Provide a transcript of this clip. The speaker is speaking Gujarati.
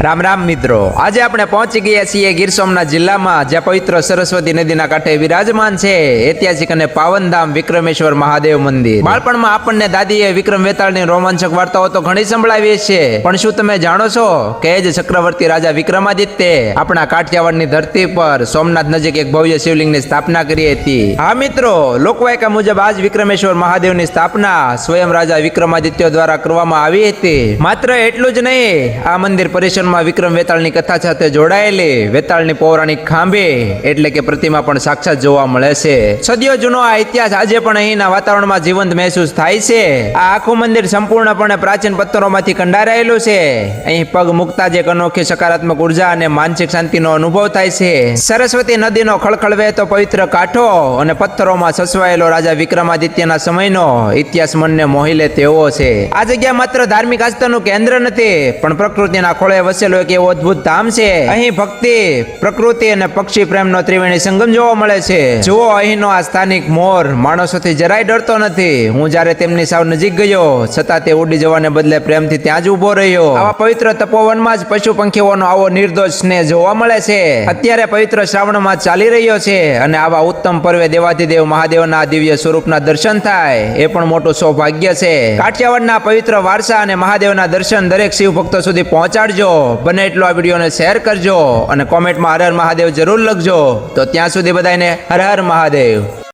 રામ રામ મિત્રો, આજે આપણે પહોંચી ગયા છીએ ગીર સોમનાથ જિલ્લામાં, જ્યાં પવિત્ર સરસ્વતી નદીના કાંઠે વિરાજમાન છે ઐતિહાસિક અને પાવનધામ વિક્રમેશ્વર મહાદેવ મંદિર. બાળપણમાં આપણને દાદીએ વિક્રમ વેતાળની રોમાંચક વાર્તાઓ તો ઘણી સંભળાવી છે, પણ શું તમે જાણો છો કે એ જ ચક્રવર્તી રાજા વિક્રમાદિત્ય આપણા કાઠિયાવાડની ધરતી પર સોમનાથ નજીક એક ભવ્ય શિવલિંગની સ્થાપના કરી હતી. હા મિત્રો, લોકવાયકા મુજબ આજ વિક્રમેશ્વર મહાદેવની સ્થાપના સ્વયં રાજા વિક્રમાદિત્ય દ્વારા કરવામાં આવી હતી. માત્ર એટલું જ નહીં, આ મંદિર પરિસરમાં વિક્રમ વેતાળની કથા સાથે જોડાયેલી વેતાળની પૌરાણિક ખાંભી એટલે કે પ્રતિમા પણ સાક્ષાત જોવા મળે છે. સદીઓ જૂનો આ ઇતિહાસ આજે પણ અહીંના વાતાવરણમાં જીવંત મહેસૂસ થાય છે. આ આખું મંદિર સંપૂર્ણપણે પ્રાચીન પથ્થરોમાંથી કંડારાયેલું છે. અહીં પગ મૂકતા જ એક અનોખી સકારાત્મક ઉર્જા અને માનસિક શાંતિનો અનુભવ થાય છે. સરસ્વતી નદીનો ખળખળ વહેતો પવિત્ર કાંઠો અને પથ્થરોમાં સચવાયેલો રાજા વિક્રમાદિત્યના સમયનો ઇતિહાસ મનને મોહી લે તેવો છે. આ જગ્યા માત્ર ધાર્મિક આસ્થાનું કેન્દ્ર નથી, પણ પ્રકૃતિના ખોળે વસેલો એક એવો અદ્ભુત ધામ છે. અહીં ભક્તિ, પ્રકૃતિ અને પક્ષી પ્રેમનો ત્રિવેણી સંગમ જોવા મળે છે. જુઓ, અહીંનો આ સ્થાનિક મોર માણસોથી જરાય ડરતો નથી. હું જ્યારે તેમની સાવ નજીક ગયો છતાં તે ઉડી જવાને બદલે પ્રેમથી ત્યાં જ ઉભો રહ્યો. આવા પવિત્ર તપોવનમાં જ પશુ પંખીઓનો આવો નિર્દોષ સ્નેહ જોવા મળે છે. અત્યારે પવિત્ર શ્રાવણમાં ચાલી રહ્યો છે અને આવા ઉત્તમ પર્વે દેવાધિદેવ મહાદેવના દિવ્ય સ્વરૂપના દર્શન થાય એ પણ મોટું સૌભાગ્ય છે. કાઠિયાવાડના પવિત્ર વારસા અને મહાદેવના દર્શન દરેક શિવ ભક્તો સુધી પહોંચાડજો. બને એટલો આ વિડીયોને શેર કરજો અને કોમેન્ટમાં હર હર મહાદેવ જરૂર લખજો. તો ત્યાં સુધી બધાને હર હર મહાદેવ.